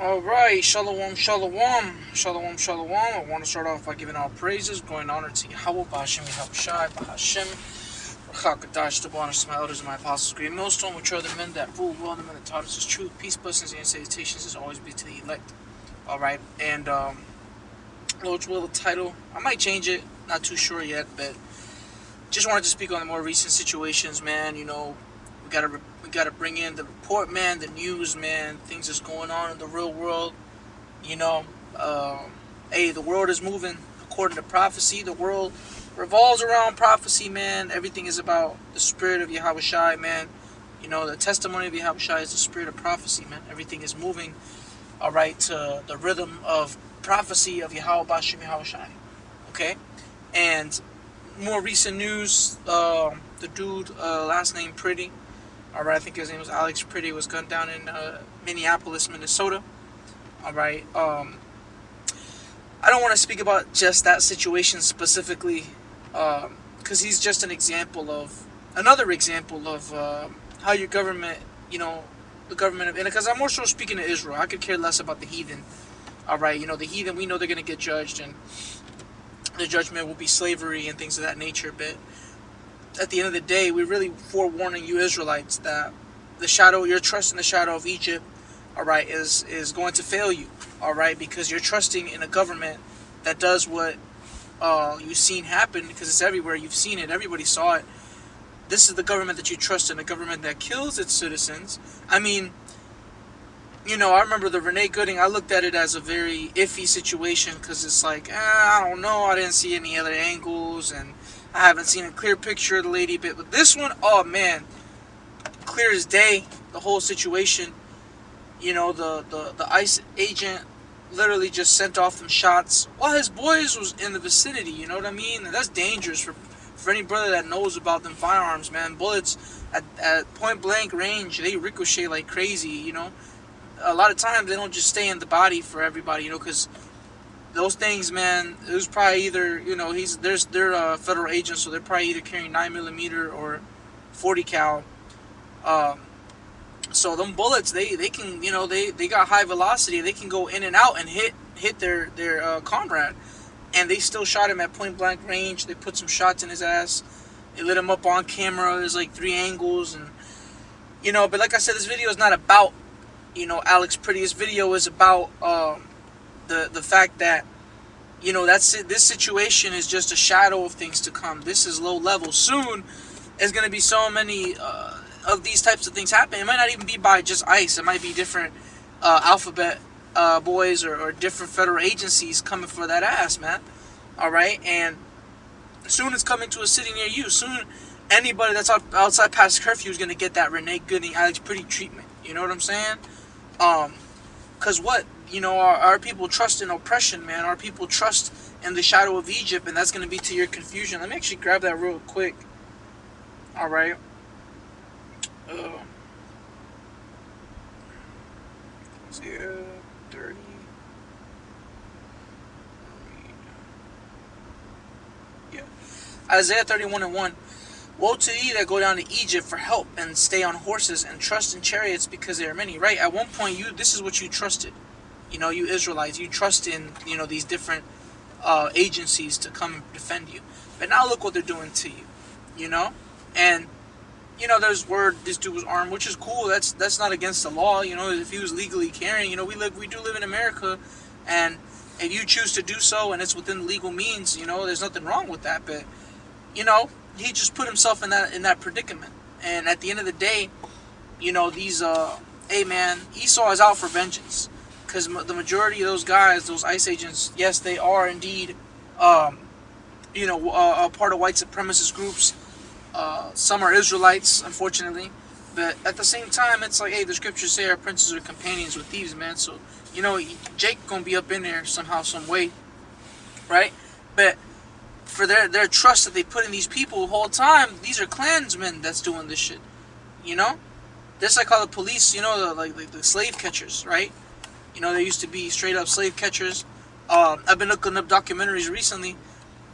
Alright, shalom, shalom, shalom, shalom. I want to start off by giving all praises, going honor to Yahweh, Bahashem, Yahushai, Bahashem, Rachakadash, the honors to my elders and my apostles, great millstone, which are the men that rule well, the men that taught us his truth, peace, blessings, and salutations is always be to the elect. Alright, and, Lord's will, the title, I might change it, not too sure yet, but just wanted to speak on the more recent situations, man. We gotta bring in the report, man, the news, man, things that's going on in the real world. You know, hey, the world is moving according to prophecy. The world revolves around prophecy, man. Everything is about the spirit of Yahushai, man. You know, the testimony of Yahushai is the spirit of prophecy, man. Everything is moving, all right, to the rhythm of prophecy of Yahweh Bashem Yahushai. Okay, and more recent news, the dude, last name Pretty, alright, I think his name was Alex Pretty, was gunned down in Minneapolis, Minnesota. Alright, I don't want to speak about just that situation specifically, because he's just another example of how your government, the government of, and because I'm more so speaking to Israel, I could care less about the heathen. Alright, the heathen, we know they're going to get judged, and the judgment will be slavery and things of that nature, but at the end of the day, we're really forewarning you Israelites that your trust in the shadow of Egypt, all right, is going to fail you, all right, because you're trusting in a government that does what you've seen happen, because it's everywhere. You've seen it. Everybody saw it. This is the government that you trust in, a government that kills its citizens. I mean, I remember the Renee Gooding, I looked at it as a very iffy situation, because it's like, I don't know, I didn't see any other angles, and I haven't seen a clear picture of the lady, but with this one, oh man, clear as day, the whole situation. The ICE agent literally just sent off them shots while his boys was in the vicinity, you know what I mean? And that's dangerous for any brother that knows about them firearms, man. Bullets at point blank range, they ricochet like crazy, A lot of times they don't just stay in the body for everybody, because those things, man, it was probably either, they're federal agents, so they're probably either carrying 9mm or 40 cal. So them bullets, they can, they got high velocity. They can go in and out and hit their comrade, and they still shot him at point blank range. They put some shots in his ass. They lit him up on camera. There's like 3 angles, and but like I said, this video is not about Alex Pretty. This video is about the fact that that's it. This situation is just a shadow of things to come. This is low level. Soon there's going to be so many of these types of things happen. It might not even be by just ICE. It might be different alphabet boys or different federal agencies coming for that ass, man. Alright, and soon it's coming to a city near you. Soon anybody that's outside past curfew is going to get that Renee Gooding, Alex Pretty treatment. You know what I'm saying? Because what? Our people trust in oppression, man. Our people trust in the shadow of Egypt, and that's going to be to your confusion. Let me actually grab that real quick. Alright. Isaiah 30. Yeah. Isaiah 31:1. Woe to thee that go down to Egypt for help and stay on horses and trust in chariots because they are many. Right? At one point, this is what you trusted. You Israelites, you trust in, these different agencies to come and defend you. But now look what they're doing to you, And, there's word this dude was armed, which is cool. That's not against the law, if he was legally carrying, we do live in America. And if you choose to do so and it's within legal means, there's nothing wrong with that. But, he just put himself in that predicament. And at the end of the day, these, hey man, Esau is out for vengeance. Because the majority of those guys, those ICE agents, yes, they are indeed, a part of white supremacist groups. Some are Israelites, unfortunately. But at the same time, it's like, hey, the scriptures say our princes are companions with thieves, man. So, Jake gonna be up in there somehow, some way, right? But for their trust that they put in these people the whole time, these are Klansmen that's doing this shit, That's like how the police, the slave catchers, right? There used to be straight up slave catchers. I've been looking up documentaries recently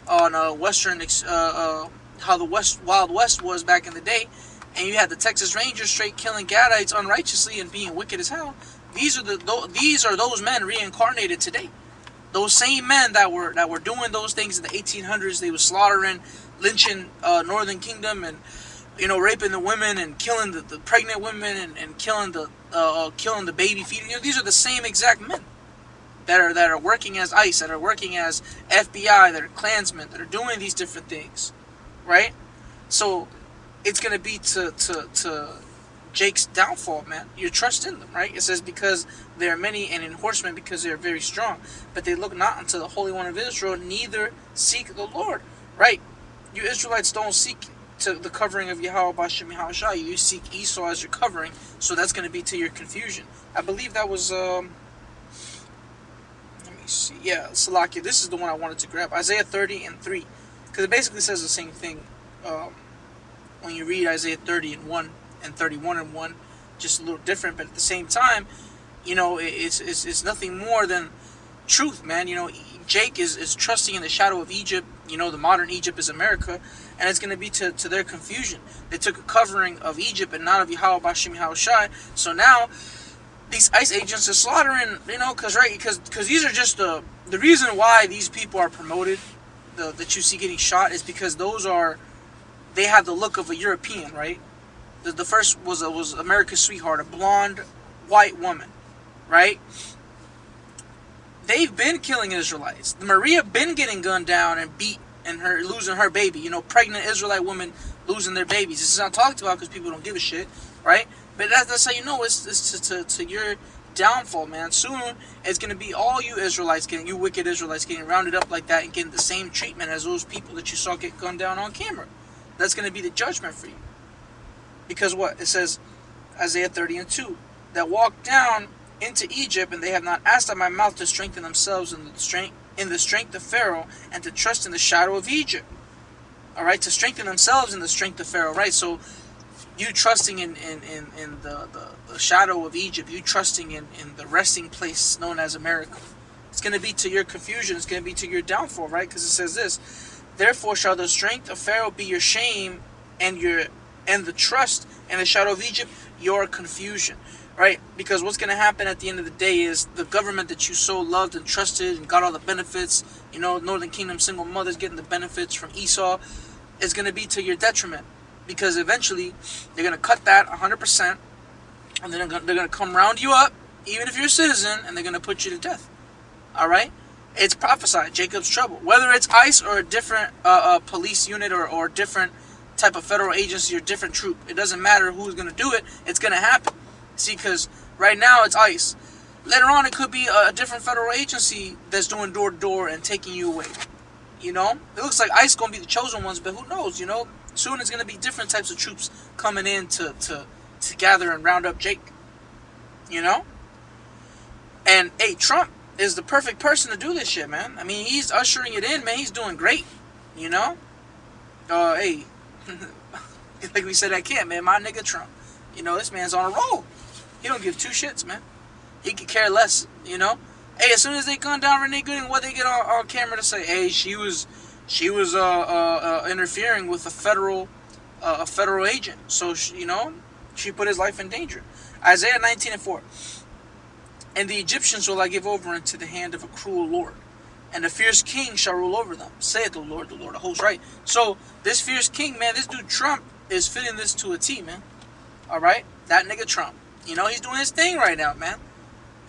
on Western, how the Wild West was back in the day, and you had the Texas Rangers straight killing Gadites unrighteously and being wicked as hell. These are those men reincarnated today. Those same men that were doing those things in the 1800s. They were slaughtering, lynching Northern Kingdom, and raping the women and killing the pregnant women, and killing the baby feeding. These are the same exact men that are working as ICE, that are working as FBI, that are Klansmen, that are doing these different things, right? So it's gonna be to Jake's downfall, man. Your trust in them, right? It says, because there are many, and in horsemen, because they are very strong, but they look not unto the Holy One of Israel, neither seek the Lord, right? You Israelites don't seek to the covering of Yahweh B'Shem Yahushua. You seek Esau as your covering, so that's going to be to your confusion. I believe that was let me see, yeah, Salakia. This is the one I wanted to grab, Isaiah 30:3, because it basically says the same thing. When you read Isaiah 30:1 and 31:1, just a little different, but at the same time, it's nothing more than truth, man. Jake is trusting in the shadow of Egypt. The modern Egypt is America, and it's going to be to their confusion. They took a covering of Egypt and not of Yahweh B'Shem Yahushai. So now these ICE agents are slaughtering, because these are just the reason why these people are promoted, that you see getting shot, is because they have the look of a European, right? The first was America's Sweetheart, a blonde white woman, right? They've been killing Israelites. Maria been getting gunned down and beat, and losing her baby. Pregnant Israelite women losing their babies. This is not talked about because people don't give a shit, right? But that's how it's to your downfall, man. Soon it's going to be all you Israelites you wicked Israelites getting rounded up like that and getting the same treatment as those people that you saw get gunned down on camera. That's going to be the judgment for you. Because what? It says, Isaiah 30:2, that walk down into Egypt, and they have not asked at my mouth to strengthen themselves in the strength of Pharaoh, and to trust in the shadow of Egypt. All right, to strengthen themselves in the strength of Pharaoh, right? So you trusting in the shadow of Egypt, you trusting in the resting place known as America. It's going to be to your confusion. It's going to be to your downfall, right? Because it says this: therefore shall the strength of Pharaoh be your shame, and the trust in the shadow of Egypt your confusion. Right? Because what's going to happen at the end of the day is the government that you so loved and trusted and got all the benefits, Northern Kingdom single mothers getting the benefits from Esau, is going to be to your detriment. Because eventually they're going to cut that 100%, and then they're going to come round you up, even if you're a citizen, and they're going to put you to death. All right? It's prophesied, Jacob's trouble. Whether it's ICE or a different police unit or different type of federal agency or different troop, it doesn't matter who's going to do it, it's going to happen. See, because right now it's ICE. Later on, it could be a different federal agency that's doing door-to-door and taking you away. It looks like ICE going to be the chosen ones, but who knows, Soon it's going to be different types of troops coming in to gather and round up Jake. And, hey, Trump is the perfect person to do this shit, man. I mean, he's ushering it in, man. He's doing great, Hey, like we said at camp, man, my nigga Trump. This man's on a roll. He don't give two shits, man. He could care less, Hey, as soon as they gun down Renee Gooding, what they get on camera to say? Hey, she was interfering with a federal agent. So, she put his life in danger. Isaiah 19:4. And the Egyptians will I give over into the hand of a cruel lord, and a fierce king shall rule over them, saith the Lord of hosts. Right? So, this fierce king, man, this dude Trump is fitting this to a T, man. All right? That nigga Trump. He's doing his thing right now, man.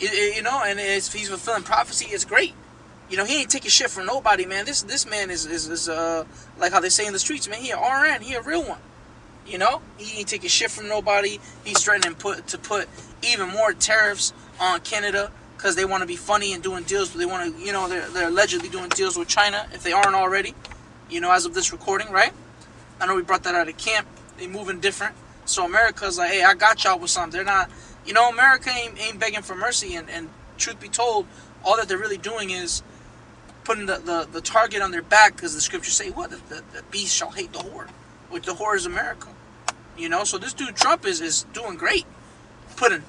And he's fulfilling prophecy. It's great. He ain't taking shit from nobody, man. This man is like how they say in the streets, man. He an RN. He a real one. He ain't taking shit from nobody. He's threatening to put even more tariffs on Canada because they want to be funny and doing deals. But they want to, they're allegedly doing deals with China if they aren't already. As of this recording, right? I know we brought that out of camp. They moving different. So America's like, hey, I got y'all with something. They're not, America ain't begging for mercy. And truth be told, all that they're really doing is putting the target on their back, because the scriptures say, what? The beast shall hate the whore, which the whore is America. So this dude Trump is doing great. Putting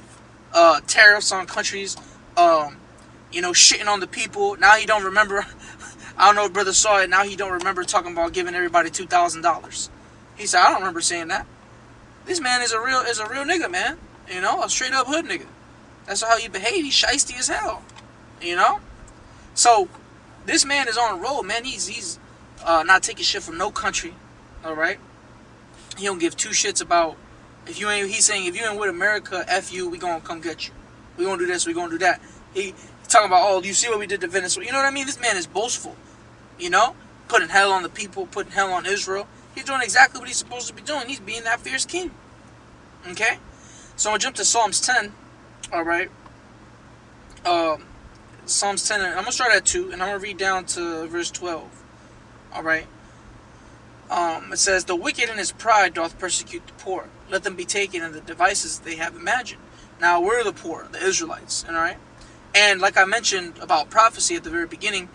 tariffs on countries, shitting on the people. Now he don't remember, I don't know if brother saw it, now he don't remember talking about giving everybody $2,000. He said, I don't remember saying that. This man is a real nigga, man. A straight up hood nigga. That's how you behave. He's shiesty as hell. You know? So, this man is on a roll, man. He's not taking shit from no country. Alright? He don't give two shits about if you ain't. He's saying if you ain't with America, F you, we gonna come get you. We gonna do this, we gonna do that. He's talking about, oh, you see what we did to Venezuela. You know what I mean? This man is boastful. You know? Putting hell on the people, putting hell on Israel. He's doing exactly what he's supposed to be doing. He's being that fierce king. Okay? So I'm going to jump to Psalms 10. Alright? Psalms 10. I'm going to start at 2. And I'm going to read down to verse 12. Alright? It says, the wicked in his pride doth persecute the poor. Let them be taken in the devices they have imagined. Now, we're the poor, the Israelites. Alright? And like I mentioned about prophecy at the very beginning,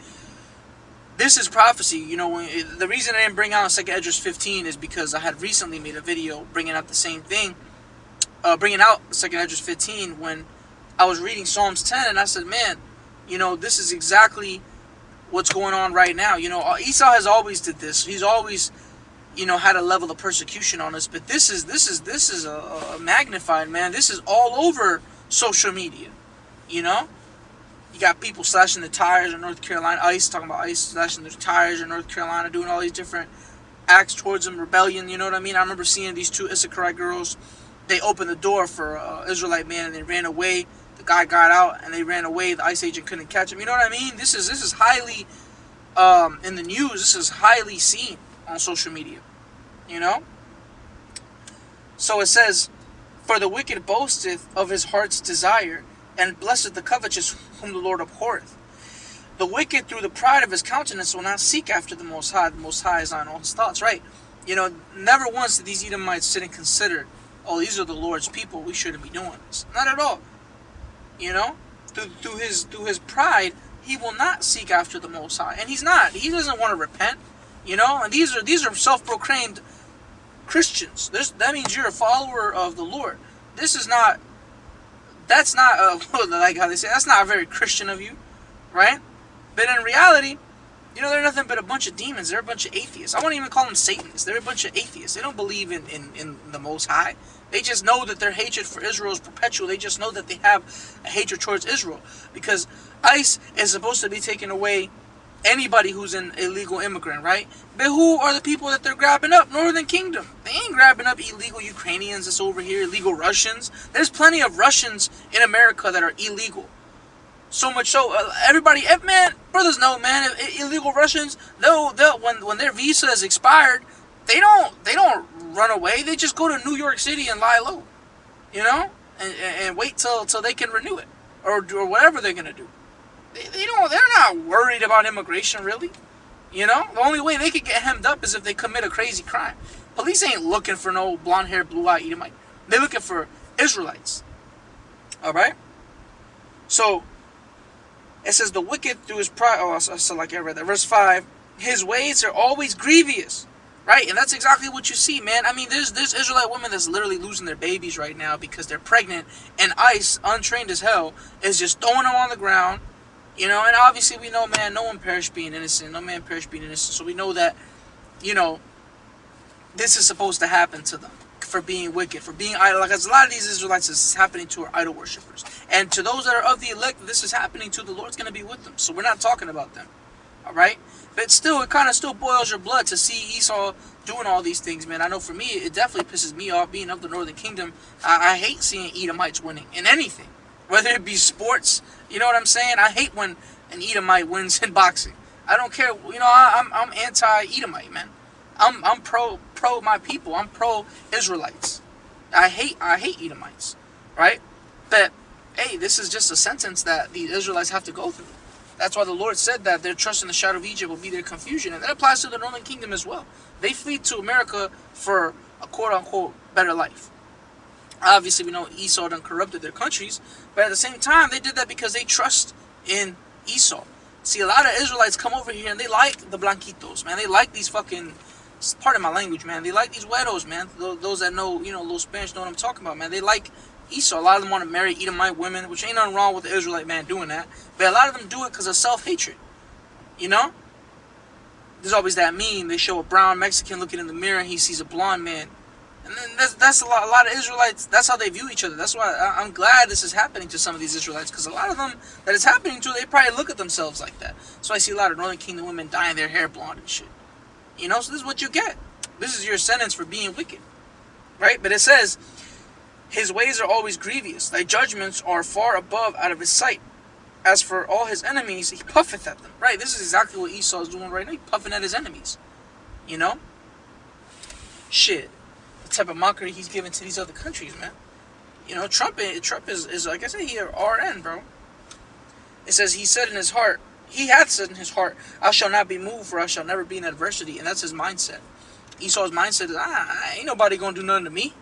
this is prophecy. You know, the reason I didn't bring out 2 Esdras 15 is because I had recently made a video bringing out the same thing. Bringing out 2 Esdras 15 when I was reading Psalms 10, and I said, man, you know, this is exactly what's going on right now. You know, Esau has always did this. He's always, you know, had a level of persecution on us. But this is a magnified, man. This is all over social media. You know? You got people slashing the tires in North Carolina. ICE, talking about ICE slashing their tires in North Carolina, doing all these different acts towards them, rebellion, you know what I mean? I remember seeing these two Issacharite girls. They opened the door for an Israelite man and they ran away. The guy got out and they ran away. The ICE agent couldn't catch him. You know what I mean? This is highly, in the news, this is highly seen on social media. You know? So it says, for the wicked boasteth of his heart's desire, and blessed the covetous whom the Lord abhorreth. The wicked through the pride of his countenance will not seek after the Most High. The Most High is on all his thoughts, right? You know, never once did these Edomites sit and consider, oh, these are the Lord's people, we shouldn't be doing this. Not at all. You know? Through his pride, he will not seek after the Most High. And he's not. He doesn't want to repent. You know? And these are self-proclaimed Christians. That means you're a follower of the Lord. That's not, like how they say, that's not very Christian of you, right? But in reality, you know, they're nothing but a bunch of demons. They're a bunch of atheists. I won't even call them Satanists. They're a bunch of atheists. They don't believe in the Most High. They just know that their hatred for Israel is perpetual. They just know that they have a hatred towards Israel. Because ICE is supposed to be taking away anybody who's an illegal immigrant, right? But who are the people that they're grabbing up? Northern Kingdom. They ain't grabbing up illegal Ukrainians that's over here, illegal Russians. There's plenty of Russians in America that are illegal. So much so, everybody, man, brothers know, man, illegal Russians, they'll when their visa is expired, they don't run away. They just go to New York City and lie low, you know, and wait till they can renew it or whatever they're gonna do. They're not worried about immigration, really. You know, the only way they could get hemmed up is if they commit a crazy crime. Police ain't looking for no blonde-haired, blue-eyed Edomite. They're looking for Israelites. All right. So it says the wicked through his pride. Oh, so like I read that. Verse 5. His ways are always grievous, right? And that's exactly what you see, man. I mean, there's Israelite women that's literally losing their babies right now because they're pregnant, and ICE, untrained as hell, is just throwing them on the ground. You know, and obviously we know, man, no one perished being innocent. No man perished being innocent. So we know that, you know, this is supposed to happen to them for being wicked, for being idol. Like, a lot of these Israelites, this is happening to our idol worshippers. And to those that are of the elect, this is happening to. The Lord's going to be with them. So we're not talking about them. All right? But still, it kind of still boils your blood to see Esau doing all these things, man. I know for me, it definitely pisses me off being of the Northern Kingdom. I hate seeing Edomites winning in anything. Whether it be sports, you know what I'm saying? I hate when an Edomite wins in boxing. I don't care. You know, I'm anti-Edomite, man. I'm pro my people. I'm pro Israelites. I hate Edomites, right? But hey, this is just a sentence that the Israelites have to go through. That's why the Lord said that their trust in the shadow of Egypt will be their confusion, and that applies to the Northern Kingdom as well. They flee to America for a quote-unquote better life. Obviously, we know Esau done corrupted their countries, but at the same time, they did that because they trust in Esau. See, a lot of Israelites come over here and they like the Blanquitos, man. They like these fucking, pardon my language, man. They like these güeros, man. Those that know, you know, a little Spanish know what I'm talking about, man. They like Esau. A lot of them want to marry Edomite women, which ain't nothing wrong with the Israelite man doing that. But a lot of them do it because of self-hatred, you know? There's always that meme. They show a brown Mexican looking in the mirror and he sees a blonde man And then that's a lot of Israelites. That's how they view each other. That's why I'm glad this is happening to some of these Israelites, because a lot of them that it's happening to, they probably look at themselves like that. So I see a lot of Northern Kingdom women dyeing their hair blonde and shit. You know, so this is what you get. This is your sentence for being wicked, right? But it says, his ways are always grievous. Thy judgments are far above out of his sight. As for all his enemies, he puffeth at them. Right? This is exactly what Esau is doing right now. He's puffing at his enemies. You know? Shit. The type of mockery he's giving to these other countries, man. You know, Trump is like I said, he a RN, bro. It says, he said in his heart, he hath said in his heart, I shall not be moved, for I shall never be in adversity. And that's his mindset. Esau's mindset is, ain't nobody gonna do nothing to me.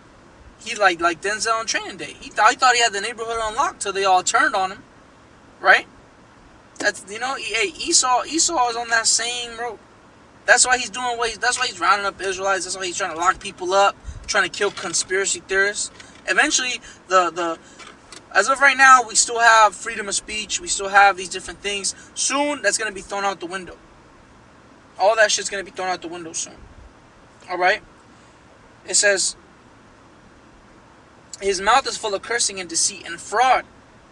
He like Denzel on Training Day. He thought he had the neighborhood unlocked till they all turned on him. Right? That's, you know, hey, Esau is on that same road. That's why he's doing that's why he's rounding up Israelites. That's why he's trying to lock people up, trying to kill conspiracy theorists. Eventually, as of right now, we still have freedom of speech. We still have these different things. Soon, that's going to be thrown out the window. All that shit's going to be thrown out the window soon. All right? It says, his mouth is full of cursing and deceit and fraud.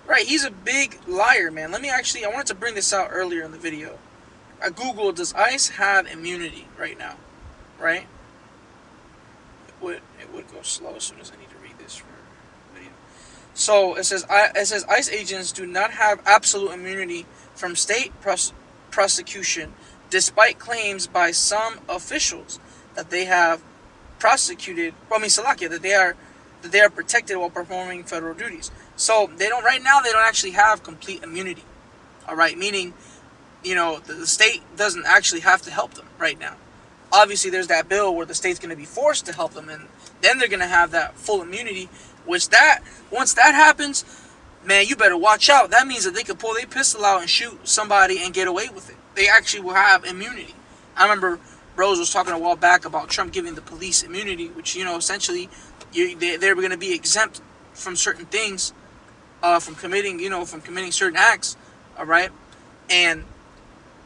Right, he's a big liar, man. I wanted to bring this out earlier in the video. I googled, does ICE have immunity right now? Right? It would go slow as soon as I need to read this for video. So it says ICE agents do not have absolute immunity from state prosecution, despite claims by some officials that they have prosecuted. That they are protected while performing federal duties. So they don't actually have complete immunity. All right, meaning, you know, the state doesn't actually have to help them right now. Obviously, there's that bill where the state's going to be forced to help them, and then they're going to have that full immunity. Once that happens, man, you better watch out. That means that they could pull their pistol out and shoot somebody and get away with it. They actually will have immunity. I remember Rose was talking a while back about Trump giving the police immunity, which, you know, essentially they're going to be exempt from certain things, from committing certain acts. All right, and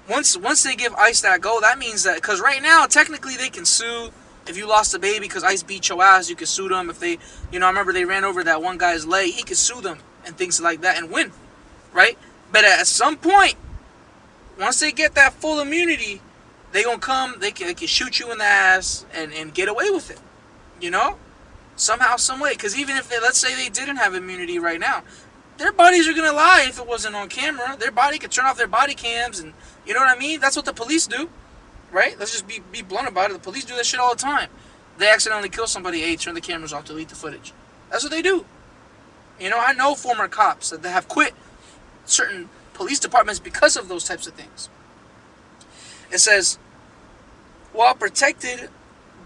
once they give ICE that go, that means that, because right now technically they can sue if you lost a baby because ICE beat your ass. You could sue them if they, you know, I remember they ran over that one guy's leg. He could sue them and things like that and win, right? But at some point, once they get that full immunity, they gonna come. They can shoot you in the ass and get away with it, you know. Somehow, some way. Because even if let's say they didn't have immunity right now, their bodies are going to lie if it wasn't on camera. Their body could turn off their body cams, and you know what I mean? That's what the police do, right? Let's just be blunt about it. The police do that shit all the time. They accidentally kill somebody, hey, turn the cameras off, delete the footage. That's what they do. You know, I know former cops that have quit certain police departments because of those types of things. It says, while protected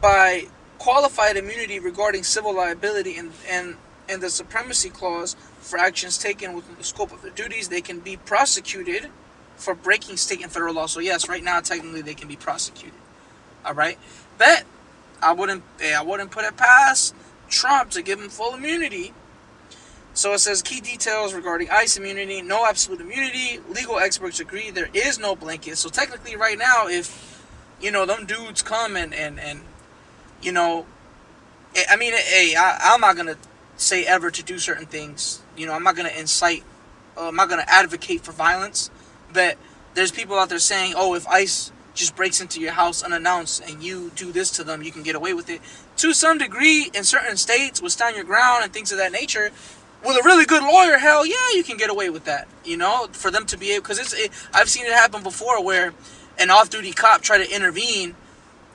by qualified immunity regarding civil liability and the supremacy clause for actions taken within the scope of their duties, they can be prosecuted for breaking state and federal law. So yes, right now technically they can be prosecuted. All right, but I wouldn't put it past Trump to give him full immunity. So it says key details regarding ICE immunity: no absolute immunity. Legal experts agree there is no blanket. So technically, right now, if you know them dudes come and you know, I mean, hey, I'm not gonna say ever to do certain things. You know, I'm not gonna incite. I'm not gonna advocate for violence. But there's people out there saying, oh, if ICE just breaks into your house unannounced and you do this to them, you can get away with it. To some degree, in certain states, with stand your ground and things of that nature, with a really good lawyer, hell yeah, you can get away with that. You know, for them to be able, because I've seen it happen before where an off-duty cop tried to intervene,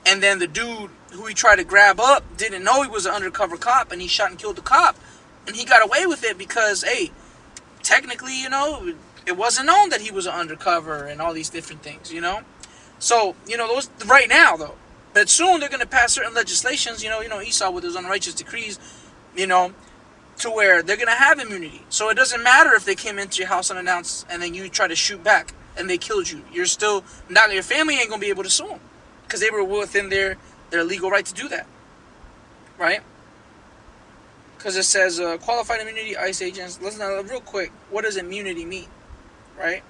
and then the dude who he tried to grab up didn't know he was an undercover cop, and he shot and killed the cop, and he got away with it because, hey, technically, you know, it wasn't known that he was an undercover and all these different things, you know. So, you know, those right now though, but soon they're going to pass certain legislations, you know, Esau with his unrighteous decrees, you know, to where they're going to have immunity. So it doesn't matter if they came into your house unannounced and then you try to shoot back and they killed you. You're still not, your family ain't going to be able to sue them because they were within their legal right to do that, right? Because it says qualified immunity, ICE agents. Listen, real quick, what does immunity mean, right?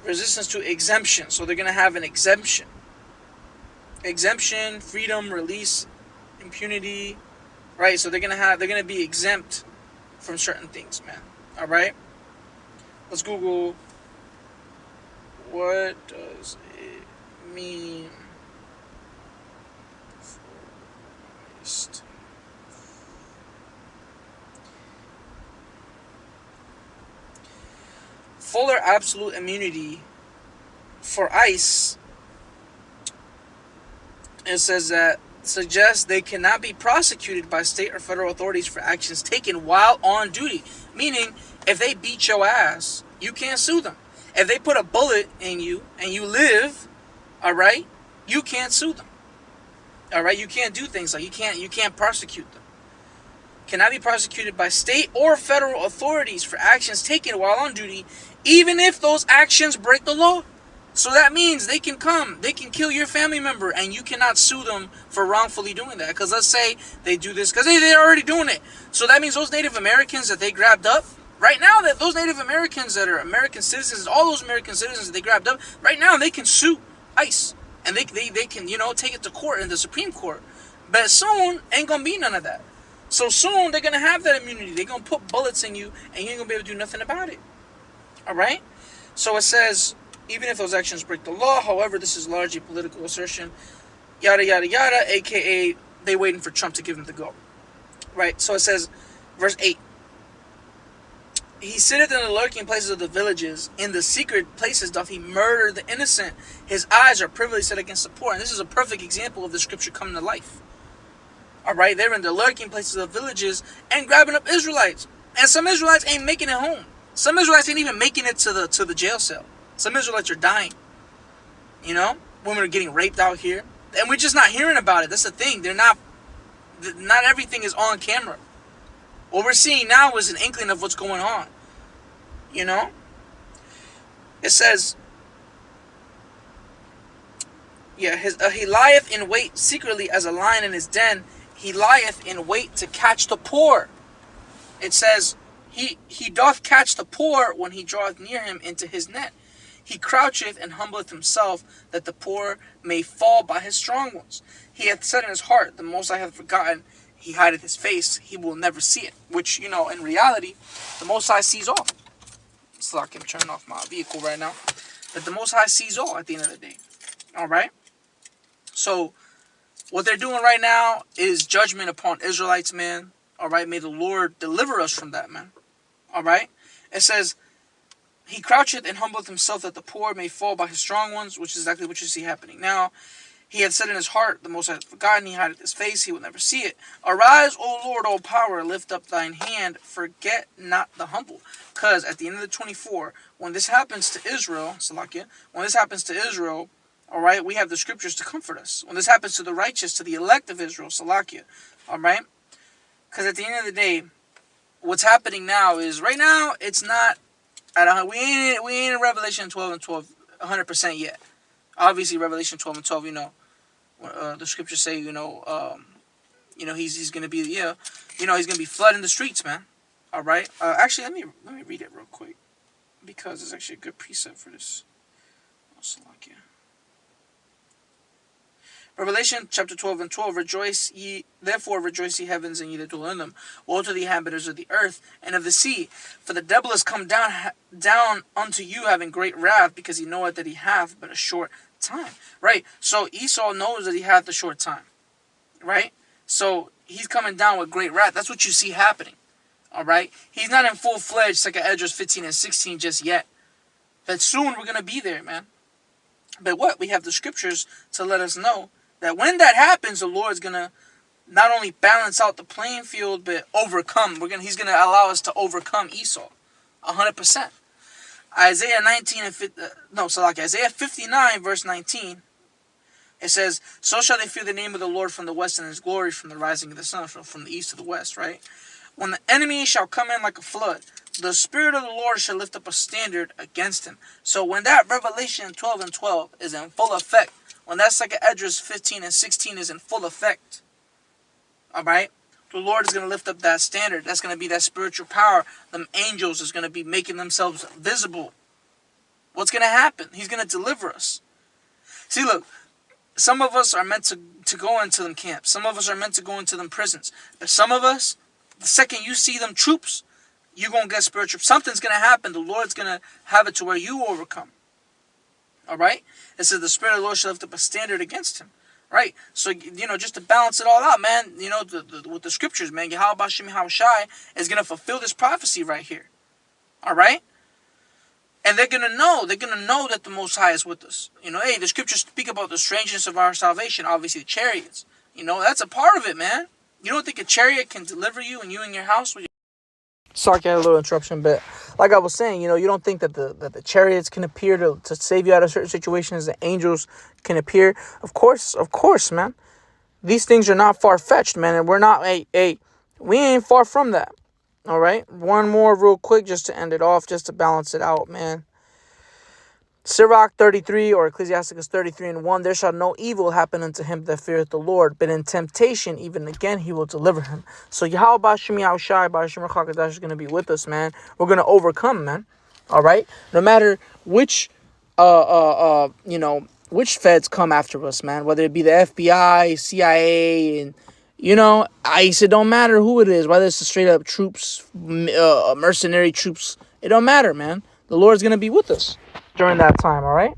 Resistance to exemption. So they're going to have an exemption. exemption, freedom, release, impunity, right? So they're gonna be exempt from certain things, man. All right. Let's Google what does it mean for Christ. Fuller absolute immunity for ICE. It says that suggests they cannot be prosecuted by state or federal authorities for actions taken while on duty. Meaning, if they beat your ass, you can't sue them. If they put a bullet in you and you live, all right, you can't sue them. All right, you can't do things like you can't prosecute them. Cannot be prosecuted by state or federal authorities for actions taken while on duty, even if those actions break the law. So that means they can kill your family member, and you cannot sue them for wrongfully doing that. Because let's say they do this, because they're already doing it. So that means those Native Americans that they grabbed up, right now, that those Native Americans that are American citizens, all those American citizens that they grabbed up, right now they can sue ICE. And they can, take it to court in the Supreme Court. But soon, ain't going to be none of that. So soon, they're going to have that immunity. They're going to put bullets in you, and you ain't going to be able to do nothing about it. All right? So it says, even if those actions break the law, however, this is largely political assertion, yada, yada, yada, a.k.a. they waiting for Trump to give them the go. Right? So it says, verse 8, he sitteth in the lurking places of the villages, in the secret places doth he murder the innocent. His eyes are privily set against the poor. And this is a perfect example of the scripture coming to life. All right, they're in the lurking places of villages and grabbing up Israelites. And some Israelites ain't making it home. Some Israelites ain't even making it to the jail cell. Some Israelites are dying. Women are getting raped out here. And we're just not hearing about it. That's the thing. Not everything is on camera. What we're seeing now is an inkling of what's going on. It says, he lieth in wait secretly as a lion in his den. He lieth in wait to catch the poor. It says, he doth catch the poor when he draweth near him into his net. He croucheth and humbleth himself, that the poor may fall by his strong ones. He hath said in his heart, the Most High hath forgotten. He hideth his face, he will never see it. Which, in reality, the Most High sees all. It's like I'm turning off my vehicle right now. But the Most High sees all at the end of the day. Alright? So, what they're doing right now is judgment upon Israelites, man. Alright? May the Lord deliver us from that, man. Alright? It says, he croucheth and humbleth himself, that the poor may fall by his strong ones, which is exactly what you see happening now. He had said in his heart, the Most High hath forgotten, he hideth his face, he will never see it. Arise, O Lord, O power, lift up thine hand, forget not the humble. Because at the end of the 24, when this happens to Israel, Salakia, alright, we have the scriptures to comfort us. When this happens to the righteous, to the elect of Israel, Salakia, alright? Because at the end of the day, what's happening now is, right now, it's not, we ain't in Revelation 12 and 12 100% yet. Obviously, Revelation 12 and 12, the scriptures say, he's gonna be, he's gonna be flooding the streets, man. All right. Actually, let me read it real quick, because it's actually a good precept for this. Revelation chapter 12 and 12, therefore rejoice ye heavens, and ye that dwell in them. Woe to the inhabitants of the earth and of the sea, for the devil is come down unto you, having great wrath, because he knoweth that he hath but a short time. Right? So Esau knows that he hath a short time. Right? So he's coming down with great wrath. That's what you see happening. Alright? He's not in full-fledged 2 Esdras 15 and 16 just yet. But soon we're going to be there, man. But what? We have the scriptures to let us know that when that happens, the Lord's going to not only balance out the playing field, but overcome. He's going to allow us to overcome Esau. 100%. Isaiah 59, verse 19. It says, so shall they fear the name of the Lord from the west, and his glory from the rising of the sun, from the east to the west, right? When the enemy shall come in like a flood, the Spirit of the Lord shall lift up a standard against him. So when that Revelation 12 and 12 is in full effect, when that 2 Esdras 15 and 16 is in full effect, alright, the Lord is going to lift up that standard. That's going to be that spiritual power. Them angels is going to be making themselves visible. What's going to happen? He's going to deliver us. See, look, Some of us are meant to go into them camps. Some of us are meant to go into them prisons. But some of us, the second you see them troops, you're going to get spiritual. Something's going to happen. The Lord's going to have it to where you overcome. All right? It says the Spirit of the Lord shall lift up a standard against him. Right? So, just to balance it all out, man, with the scriptures, man, Yahweh Bashem Yahweh Shai is going to fulfill this prophecy right here. All right? And they're going to know that the Most High is with us. Hey, the scriptures speak about the strangeness of our salvation, obviously the chariots. That's a part of it, man. You don't think a chariot can deliver you and you in your house? Sorry, I had a little interruption, but like I was saying, you don't think that the chariots can appear to save you out of certain situations, the angels can appear. Of course, man. These things are not far-fetched, man, and we're not, we ain't far from that. All right, one more real quick just to end it off, just to balance it out, man. Sirach 33 or Ecclesiasticus 33:1, there shall no evil happen unto him that feareth the Lord, but in temptation, even again, he will deliver him. So Yahweh Bashem Yahweh Shai Bashem Rakakadash is going to be with us, man. We're going to overcome, man. All right, no matter which which feds come after us, man, whether it be the FBI, CIA, and ICE, it don't matter who it is, whether it's the straight up troops, mercenary troops, it don't matter, man. The Lord's going to be with us during that time, all right?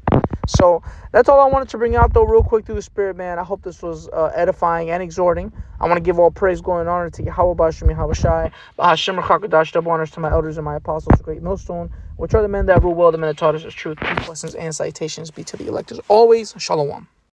So that's all I wanted to bring out, though, real quick through the Spirit, man. I hope this was edifying and exhorting. I want to give all praise, glory, and honor to Yahweh Bashem Yahweh Shai, B'Hashem Rakakadash, double honors to my elders and my apostles, the great millstone, which are the men that rule well, the men that taught us the truth. Blessings and citations be to the elect as always. Shalom.